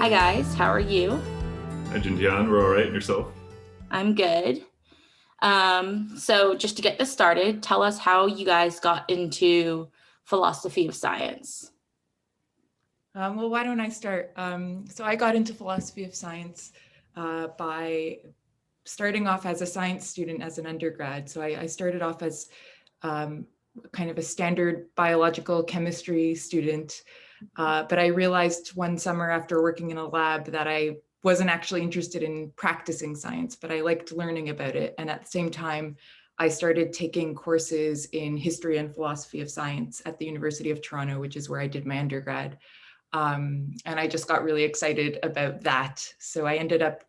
Hi guys, how are you? Hi, Tian. We're all right. And yourself? I'm good. So just to get this started, tell us how you guys got into philosophy of science. Well, why don't I start? So I got into philosophy of science by starting off as a science student as an undergrad. So I started off as kind of a standard biological chemistry student, but I realized one summer after working in a lab that I wasn't actually interested in practicing science, but I liked learning about it. And at the same time, I started taking courses in history and philosophy of science at the University of Toronto, which is where I did my undergrad. And I just got really excited about that. So I ended up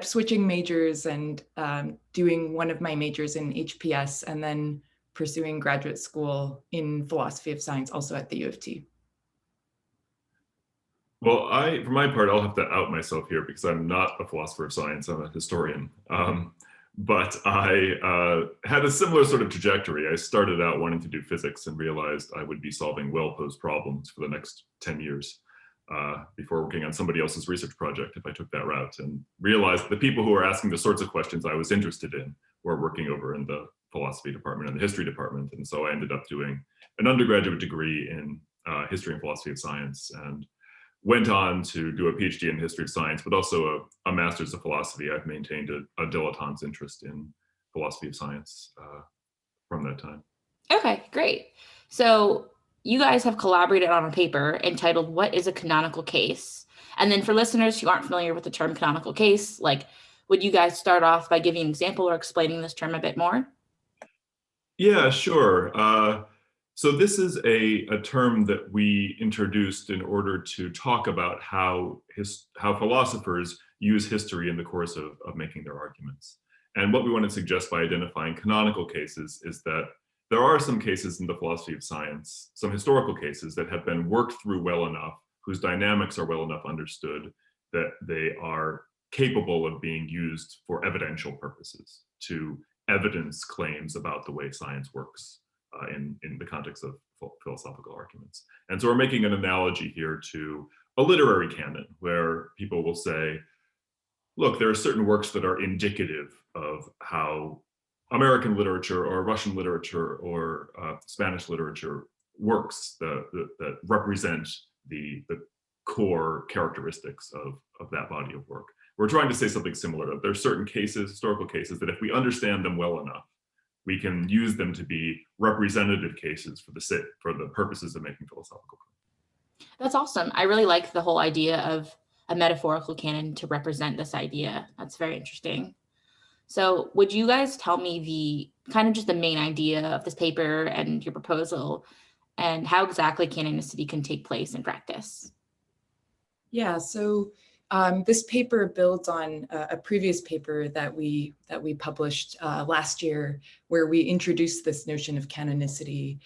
switching majors and doing one of my majors in HPS and then pursuing graduate school in philosophy of science, also at the U of T. Well, for my part, I'll have to out myself here because I'm not a philosopher of science. I'm a historian. But I had a similar sort of trajectory. I started out wanting to do physics and realized I would be solving well-posed problems for the next 10 years before working on somebody else's research project if I took that route, and realized the people who were asking the sorts of questions I was interested in were working over in the philosophy department and the history department. And so I ended up doing an undergraduate degree in history and philosophy of science, and went on to do a PhD in history of science, but also a master's of philosophy. I've maintained a dilettante's interest in philosophy of science from that time. Okay, great. So you guys have collaborated on a paper entitled "What is a Canonical Case?" And then for listeners who aren't familiar with the term canonical case, would you guys start off by giving an example or explaining this term a bit more? Yeah, sure. So this is a term that we introduced in order to talk about how philosophers use history in the course of making their arguments. And what we want to suggest by identifying canonical cases is that there are some cases in the philosophy of science, some historical cases that have been worked through well enough, whose dynamics are well enough understood, that they are capable of being used for evidential purposes to evidence claims about the way science works in the context of philosophical arguments. And so we're making an analogy here to a literary canon where people will say, look, there are certain works that are indicative of how American literature or Russian literature or Spanish literature works, that represent the core characteristics of that body of work. We're trying to say something similar. There are certain cases, historical cases, that if we understand them well enough, we can use them to be representative cases for the purposes of making philosophical claims. That's awesome. I really like the whole idea of a metaphorical canon to represent this idea. That's very interesting. So would you guys tell me the kind of just the main idea of this paper and your proposal and how exactly canonicity can take place in practice? Yeah, so this paper builds on a previous paper that we published last year, where we introduced this notion of canonicity.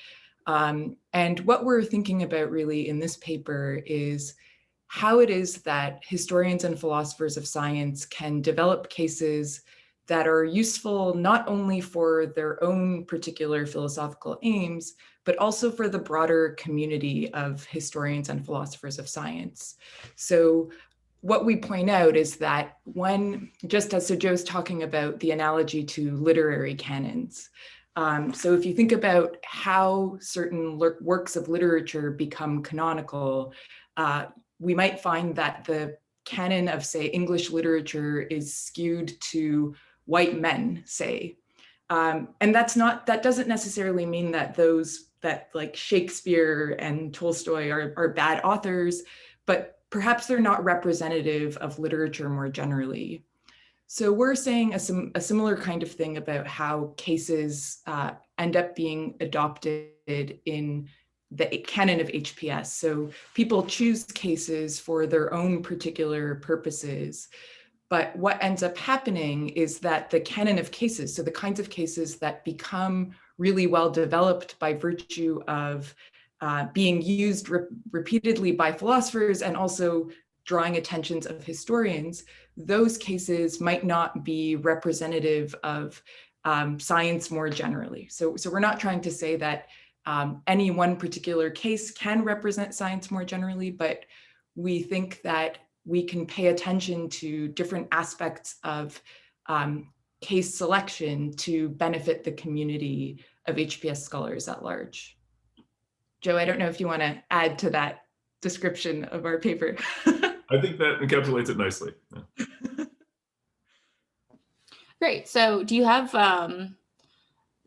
And what we're thinking about really in this paper is how it is that historians and philosophers of science can develop cases that are useful not only for their own particular philosophical aims, but also for the broader community of historians and philosophers of science. So what we point out is that so Joe's talking about the analogy to literary canons. So if you think about how certain works of literature become canonical, we might find that the canon of, say, English literature is skewed to white men, say. And that doesn't necessarily mean that like Shakespeare and Tolstoy are bad authors, but perhaps they're not representative of literature more generally. So we're saying a similar kind of thing about how cases end up being adopted in the canon of HPS. So people choose cases for their own particular purposes. But what ends up happening is that the canon of cases, so the kinds of cases that become really well developed by virtue of being used repeatedly by philosophers and also drawing attentions of historians, those cases might not be representative of science more generally. So we're not trying to say that any one particular case can represent science more generally, but we think that we can pay attention to different aspects of case selection to benefit the community of HPS scholars at large. Joe, I don't know if you want to add to that description of our paper. I think that encapsulates it nicely. Yeah. Great. So do you have,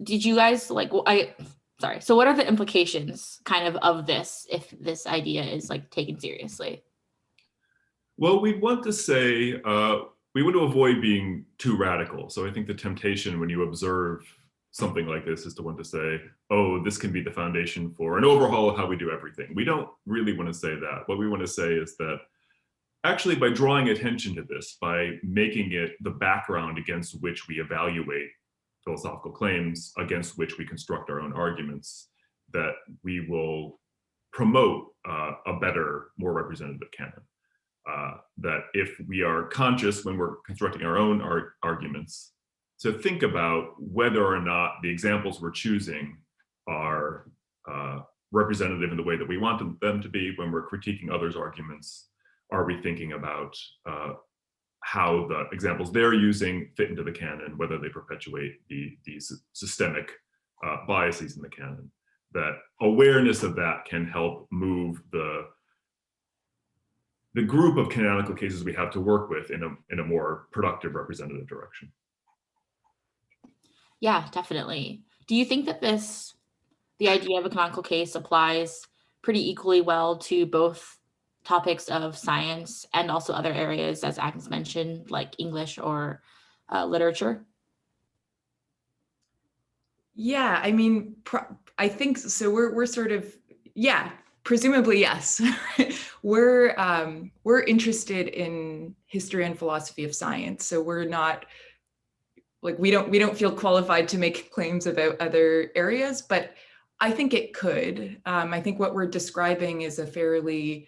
did you guys like, sorry. So what are the implications kind of this, if this idea is like taken seriously? Well, we want to say, we want to avoid being too radical. So I think the temptation when you observe something like this is to want to say, oh, this can be the foundation for an overhaul of how we do everything. We don't really want to say that. What we want to say is that actually by drawing attention to this, by making it the background against which we evaluate philosophical claims, against which we construct our own arguments, that we will promote a better, more representative canon. That if we are conscious when we're constructing our own arguments, to think about whether or not the examples we're choosing are representative in the way that we want them to be when we're critiquing others' arguments. Are we thinking about how the examples they're using fit into the canon, whether they perpetuate these systemic biases in the canon? That awareness of that can help move the group of canonical cases we have to work with in a more productive, representative direction. Yeah, definitely. Do you think that the idea of a canonical case applies pretty equally well to both topics of science and also other areas, as Agnes mentioned, like English or literature? Yeah, I mean, I think so. We're sort of, yeah, presumably yes. We're interested in history and philosophy of science, so we're not like we don't feel qualified to make claims about other areas, but I think it could. I think what we're describing is a fairly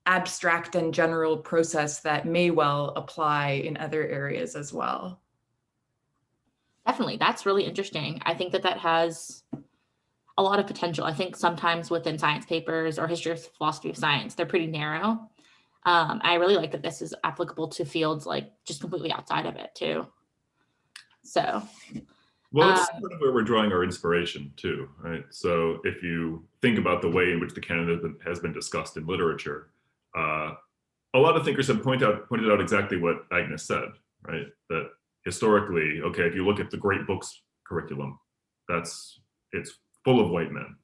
abstract and general process that may well apply in other areas as well. Definitely. That's really interesting. I think that has a lot of potential. I think sometimes within science papers or history or philosophy of science, they're pretty narrow. I really like that this is applicable to fields like just completely outside of it too. So. Well, it's sort of where we're drawing our inspiration too, right? So if you think about the way in which the canon has been discussed in literature, a lot of thinkers have pointed out exactly what Agnes said, right? That historically, okay, if you look at the great books curriculum, it's full of white men,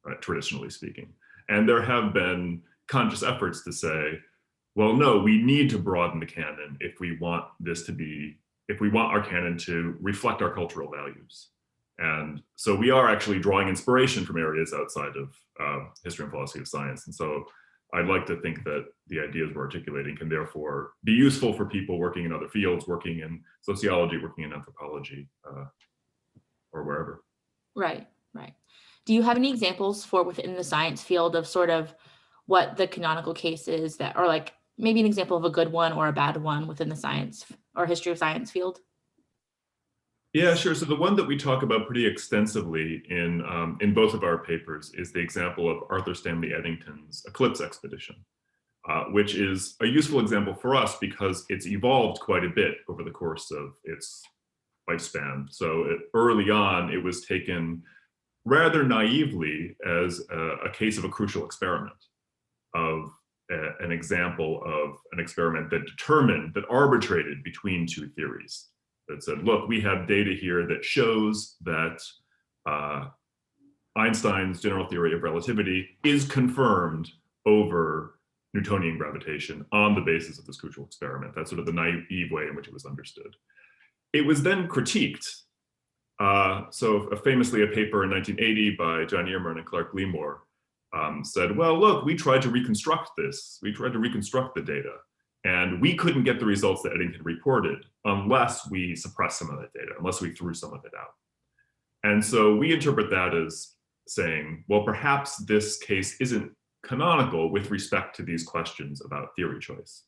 right, traditionally speaking. And there have been conscious efforts to say, well, no, we need to broaden the canon if we want our canon to reflect our cultural values. And so we are actually drawing inspiration from areas outside of history and philosophy of science. And so I'd like to think that the ideas we're articulating can therefore be useful for people working in other fields, working in sociology, working in anthropology, or wherever. Right. Do you have any examples for within the science field of sort of what the canonical case is that, or like maybe an example of a good one or a bad one within the science or history of science field? Yeah, sure. So the one that we talk about pretty extensively in both of our papers is the example of Arthur Stanley Eddington's Eclipse expedition, which is a useful example for us because it's evolved quite a bit over the course of its lifespan. So early on, it was taken rather naively as a case of a crucial experiment, of an example of an experiment that arbitrated between two theories. That said, look, we have data here that shows that Einstein's general theory of relativity is confirmed over Newtonian gravitation on the basis of this crucial experiment. That's sort of the naive way in which it was understood. It was then critiqued. So famously, a paper in 1980 by John Earman and Clark Leamore said, well, look, we tried to reconstruct this. We tried to reconstruct the data. And we couldn't get the results that Eddington reported unless we suppressed some of that data, unless we threw some of it out. And so we interpret that as saying, well, perhaps this case isn't canonical with respect to these questions about theory choice.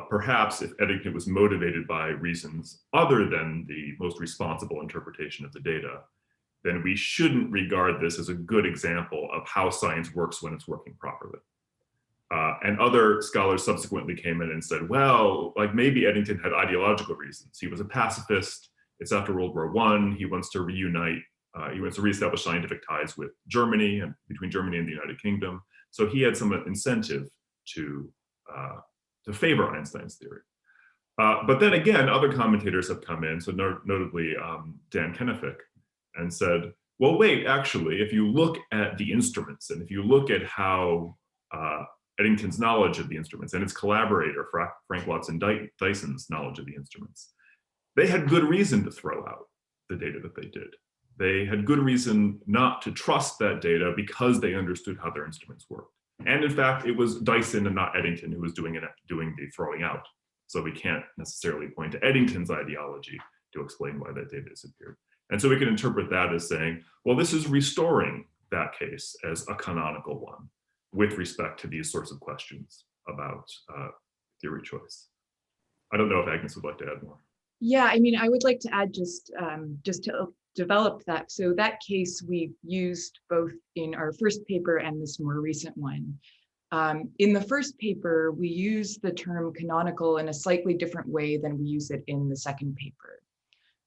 Perhaps if Eddington was motivated by reasons other than the most responsible interpretation of the data, then we shouldn't regard this as a good example of how science works when it's working properly. And other scholars subsequently came in and said, well, like maybe Eddington had ideological reasons. He was a pacifist. It's after World War I. He wants to reunite, he wants to reestablish scientific ties with Germany and between Germany and the United Kingdom. So he had some incentive to favor Einstein's theory. But then again, other commentators have come in, so notably Dan Kennefic, and said, well, wait, actually, if you look at the instruments and if you look at how Eddington's knowledge of the instruments and its collaborator, Frank Watson Dyson's knowledge of the instruments, they had good reason to throw out the data that they did. They had good reason not to trust that data because they understood how their instruments worked. And in fact, it was Dyson and not Eddington who was doing the throwing out. So we can't necessarily point to Eddington's ideology to explain why that data disappeared. And so we can interpret that as saying, well, this is restoring that case as a canonical one with respect to these sorts of questions about theory choice. I don't know if Agnes would like to add more. Yeah, I mean, I would like to add just to develop that. So that case we used both in our first paper and this more recent one. In the first paper, we use the term canonical in a slightly different way than we use it in the second paper.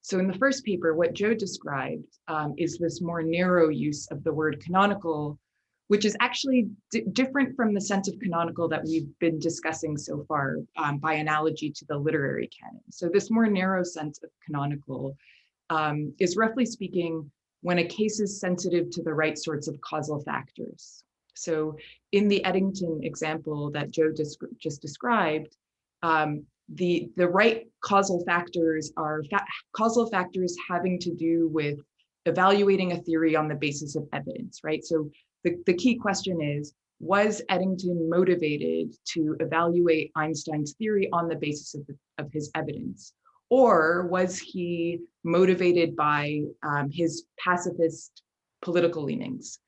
So in the first paper, what Joe described is this more narrow use of the word canonical, which is actually different from the sense of canonical that we've been discussing so far by analogy to the literary canon. So this more narrow sense of canonical is, roughly speaking, when a case is sensitive to the right sorts of causal factors. So in the Eddington example that Joe just described, the right causal factors are causal factors having to do with evaluating a theory on the basis of evidence, right? So the key question is, was Eddington motivated to evaluate Einstein's theory on the basis of his evidence? Or was he motivated by his pacifist political leanings?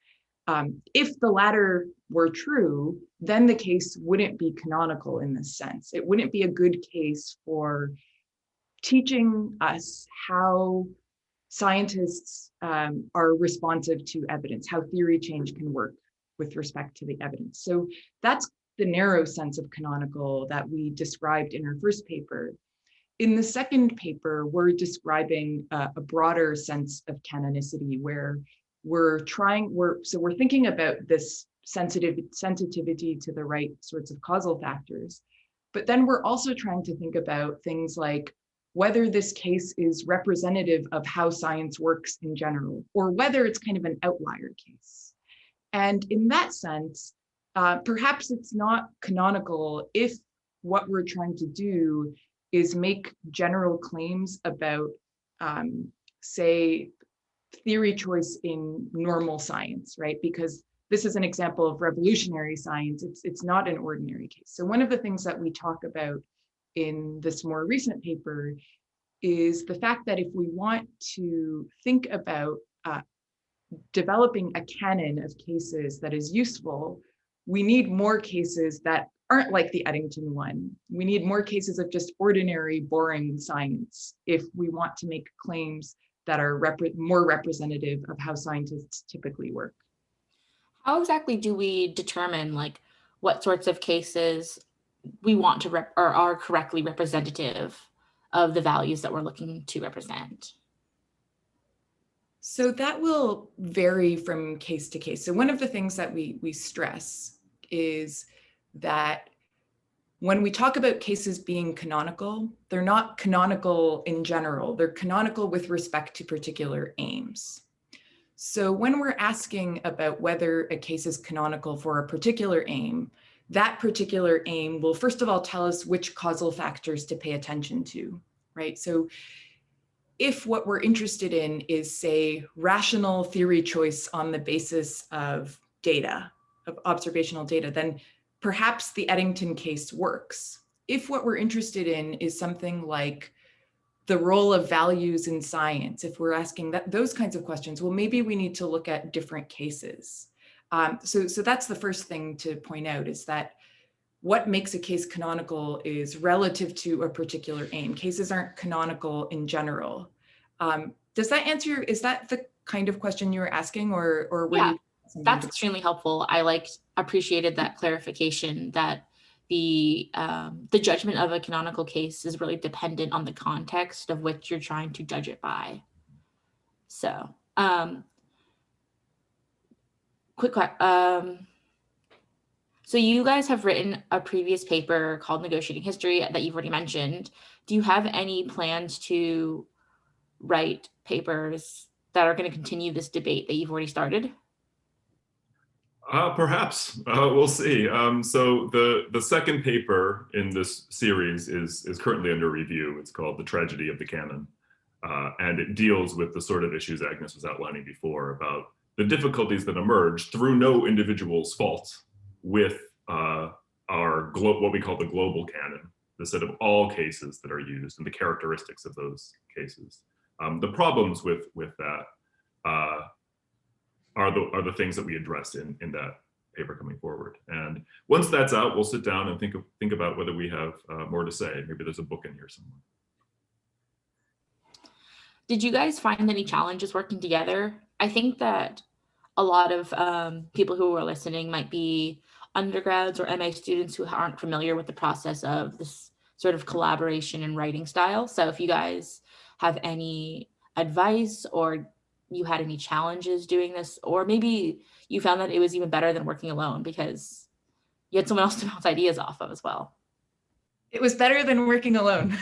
If the latter were true, then the case wouldn't be canonical in this sense. It wouldn't be a good case for teaching us how scientists are responsive to evidence, how theory change can work with respect to the evidence. So that's the narrow sense of canonical that we described in our first paper. In the second paper, we're describing a broader sense of canonicity where we're thinking about this sensitivity to the right sorts of causal factors, but then we're also trying to think about things like whether this case is representative of how science works in general, or whether it's kind of an outlier case. And in that sense, perhaps it's not canonical if what we're trying to do is make general claims about, say, theory choice in normal science, right? Because this is an example of revolutionary science. It's not an ordinary case. So one of the things that we talk about in this more recent paper is the fact that if we want to think about developing a canon of cases that is useful, we need more cases that aren't like the Eddington one. We need more cases of just ordinary, boring science if we want to make claims that are more representative of how scientists typically work. How exactly do we determine like what sorts of cases we want to or are correctly representative of the values that we're looking to represent? So that will vary from case to case. So one of the things that we stress is that when we talk about cases being canonical, they're not canonical in general. They're canonical with respect to particular aims. So when we're asking about whether a case is canonical for a particular aim, that particular aim will first of all tell us which causal factors to pay attention to, right? So if what we're interested in is, say, rational theory choice on the basis of data, of observational data, then perhaps the Eddington case works. If what we're interested in is something like the role of values in science, if we're asking those kinds of questions, well, maybe we need to look at different cases. So that's the first thing to point out, is that what makes a case canonical is relative to a particular aim. Cases aren't canonical in general. Does that answer, is that the kind of question you were asking, or were you That's extremely helpful. I appreciated that clarification that the judgment of a canonical case is really dependent on the context of which you're trying to judge it by. So, so you guys have written a previous paper called Negotiating History that you've already mentioned. Do you have any plans to write papers that are going to continue this debate that you've already started? Perhaps. We'll see. So the second paper in this series is currently under review. It's called The Tragedy of the Canon. And it deals with the sort of issues Agnes was outlining before about the difficulties that emerge through no individual's fault with what we call the global canon, the set of all cases that are used and the characteristics of those cases. The problems with that are the things that we address in that paper coming forward. And once that's out, we'll sit down and think about whether we have more to say. Maybe there's a book in here somewhere. Did you guys find any challenges working together? I think that a lot of people who are listening might be undergrads or MA students who aren't familiar with the process of this sort of collaboration and writing style. So if you guys have any advice, or you had any challenges doing this, or maybe you found that it was even better than working alone because you had someone else to bounce ideas off of as well. It was better than working alone.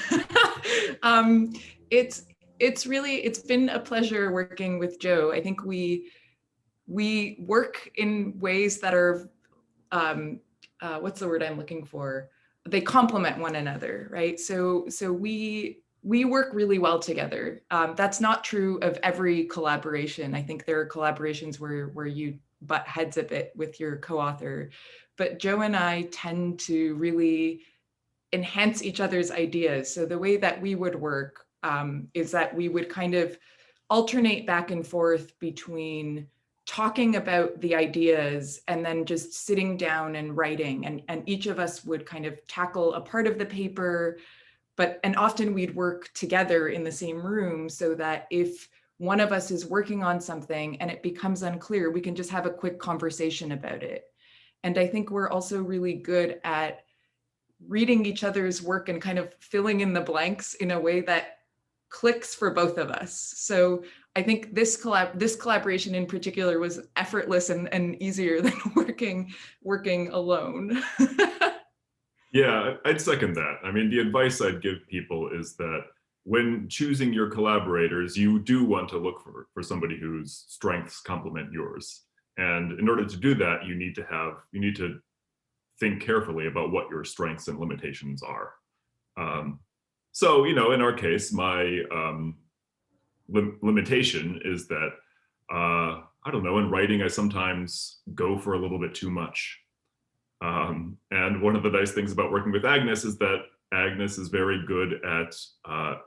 It's been a pleasure working with Joe. I think we work in ways that are, what's the word I'm looking for? They complement one another, right? So we work really well together. That's not true of every collaboration. I think there are collaborations where you butt heads a bit with your co-author, but Joe and I tend to really enhance each other's ideas. So the way that we would work is that we would kind of alternate back and forth between talking about the ideas and then just sitting down and writing. And each of us would kind of tackle a part of the paper, and often we'd work together in the same room so that if one of us is working on something and it becomes unclear, we can just have a quick conversation about it. And I think we're also really good at reading each other's work and kind of filling in the blanks in a way that clicks for both of us. So I think this collaboration in particular was effortless and easier than working alone. Yeah, I'd second that. I mean, the advice I'd give people is that when choosing your collaborators, you do want to look for somebody whose strengths complement yours. And in order to do that, you need to think carefully about what your strengths and limitations are. So, in our case, my limitation is that, I don't know, in writing, I sometimes go for a little bit too much. And one of the nice things about working with Agnes is that Agnes is very good at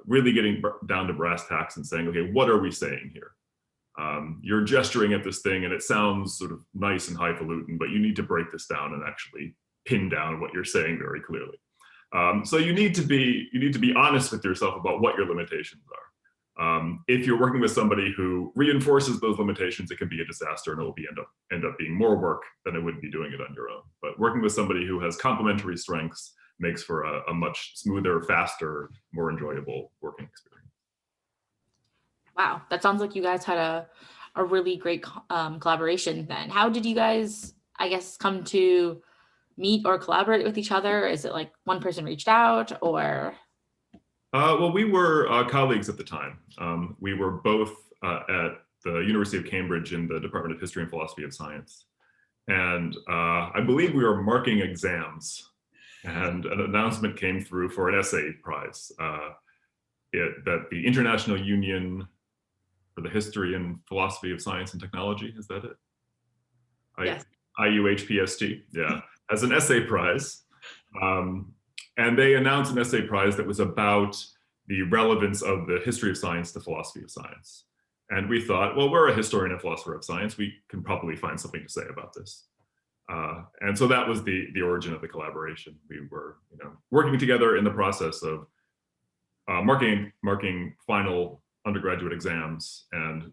really getting down to brass tacks and saying, okay, what are we saying here? You're gesturing at this thing and it sounds sort of nice and highfalutin, but you need to break this down and actually pin down what you're saying very clearly. So you need to be honest with yourself about what your limitations are. If you're working with somebody who reinforces those limitations, it can be a disaster and it will end up being more work than it would be doing it on your own. But working with somebody who has complementary strengths makes for a much smoother, faster, more enjoyable working experience. Wow, that sounds like you guys had a really great collaboration then. How did you guys, I guess, come to meet or collaborate with each other? Is it like one person reached out, or? Well, we were colleagues at the time. We were both at the University of Cambridge in the Department of History and Philosophy of Science. And I believe we were marking exams, and an announcement came through for an essay prize that the International Union for the History and Philosophy of Science and Technology, is that it? Yes. IUHPST, yeah, as an essay prize. And they announced an essay prize that was about the relevance of the history of science to philosophy of science. And we thought, well, we're a historian and philosopher of science. We can probably find something to say about this. And so that was the origin of the collaboration. We were working together in the process of marking final undergraduate exams, and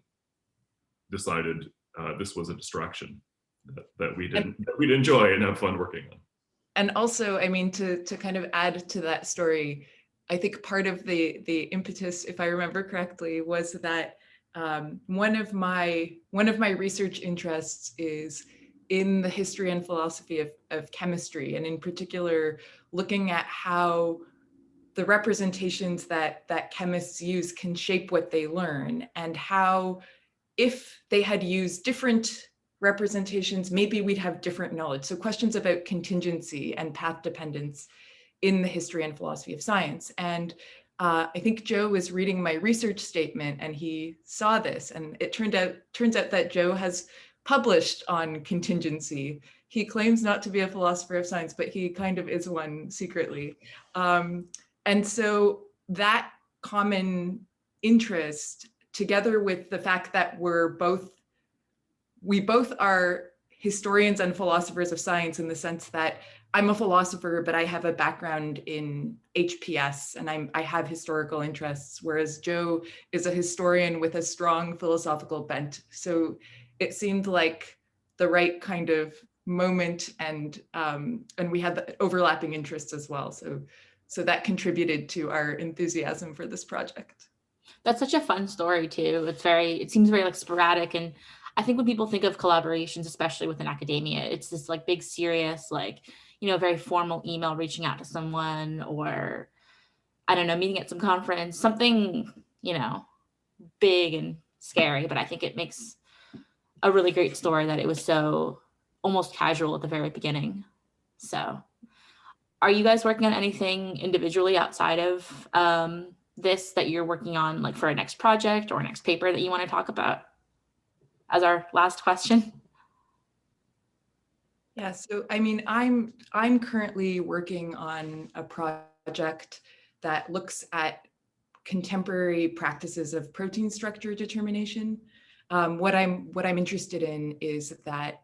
decided this was a distraction that we'd enjoy and have fun working on. And also, I mean, to kind of add to that story, I think part of the impetus, if I remember correctly, was that one of my research interests is in the history and philosophy of chemistry, and in particular, looking at how the representations that chemists use can shape what they learn, and how if they had used different representations, maybe we'd have different knowledge. So questions about contingency and path dependence in the history and philosophy of science. And I think Joe was reading my research statement and he saw this, and it turns out that Joe has published on contingency. He claims not to be a philosopher of science, but he kind of is one secretly. And so that common interest, together with the fact that we both are historians and philosophers of science, in the sense that I'm a philosopher, but I have a background in HPS and I have historical interests, whereas Joe is a historian with a strong philosophical bent. So it seemed like the right kind of moment, and we had the overlapping interests as well. So that contributed to our enthusiasm for this project. That's such a fun story too. It seems very like sporadic. And I think when people think of collaborations, especially within academia, it's this like big, serious, like, very formal email reaching out to someone, or I don't know, meeting at some conference, something, big and scary. But I think it makes a really great story that it was so almost casual at the very beginning. So are you guys working on anything individually outside of this that you're working on, like for a next project or a next paper that you want to talk about as our last question? Yeah, so I mean, I'm currently working on a project that looks at contemporary practices of protein structure determination. What I'm interested in is that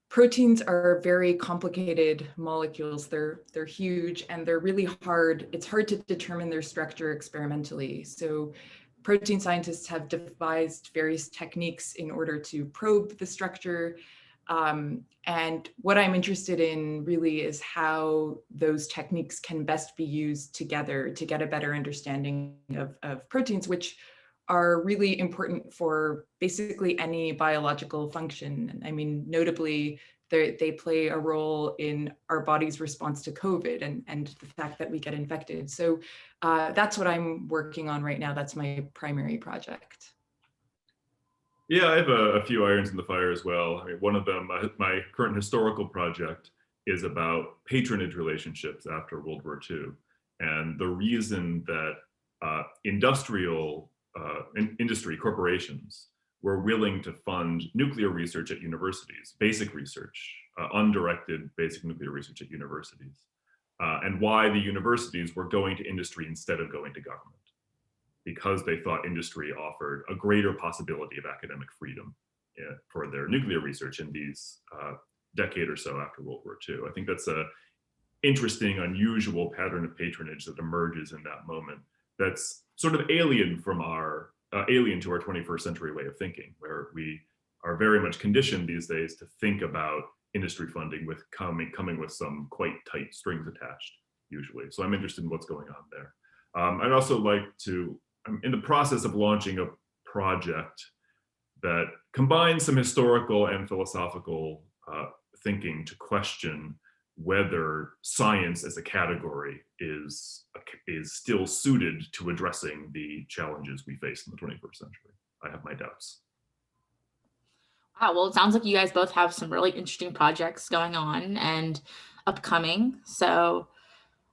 proteins are very complicated molecules. They're huge and they're really hard. It's hard to determine their structure experimentally. So protein scientists have devised various techniques in order to probe the structure. And what I'm interested in really is how those techniques can best be used together to get a better understanding of proteins, which are really important for basically any biological function. I mean, notably, they play a role in our body's response to COVID and the fact that we get infected. So that's what I'm working on right now. That's my primary project. Yeah, I have a few irons in the fire as well. I mean, one of them, my current historical project, is about patronage relationships after World War II. And the reason that industry corporations were willing to fund nuclear research at universities, basic research, undirected basic nuclear research at universities, and why the universities were going to industry instead of going to government, because they thought industry offered a greater possibility of academic freedom for their nuclear research in these decade or so after World War II. I think that's an interesting, unusual pattern of patronage that emerges in that moment. That's sort of alien to our 21st century way of thinking, where we are very much conditioned these days to think about industry funding with coming with some quite tight strings attached, usually. So I'm interested in what's going on there. I'd also I'm in the process of launching a project that combines some historical and philosophical thinking to question whether science as a category is still suited to addressing the challenges we face in the 21st century. I have my doubts. Wow, well, it sounds like you guys both have some really interesting projects going on and upcoming. So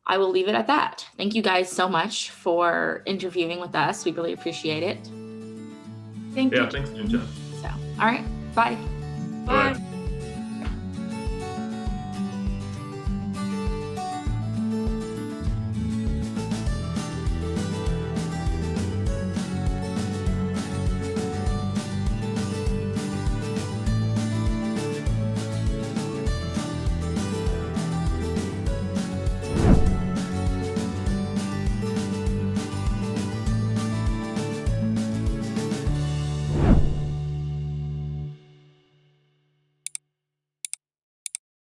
I will leave it at that. Thank you guys so much for interviewing with us. We really appreciate it. Thank you. Yeah, thanks, Jen. So, all right, bye. Bye.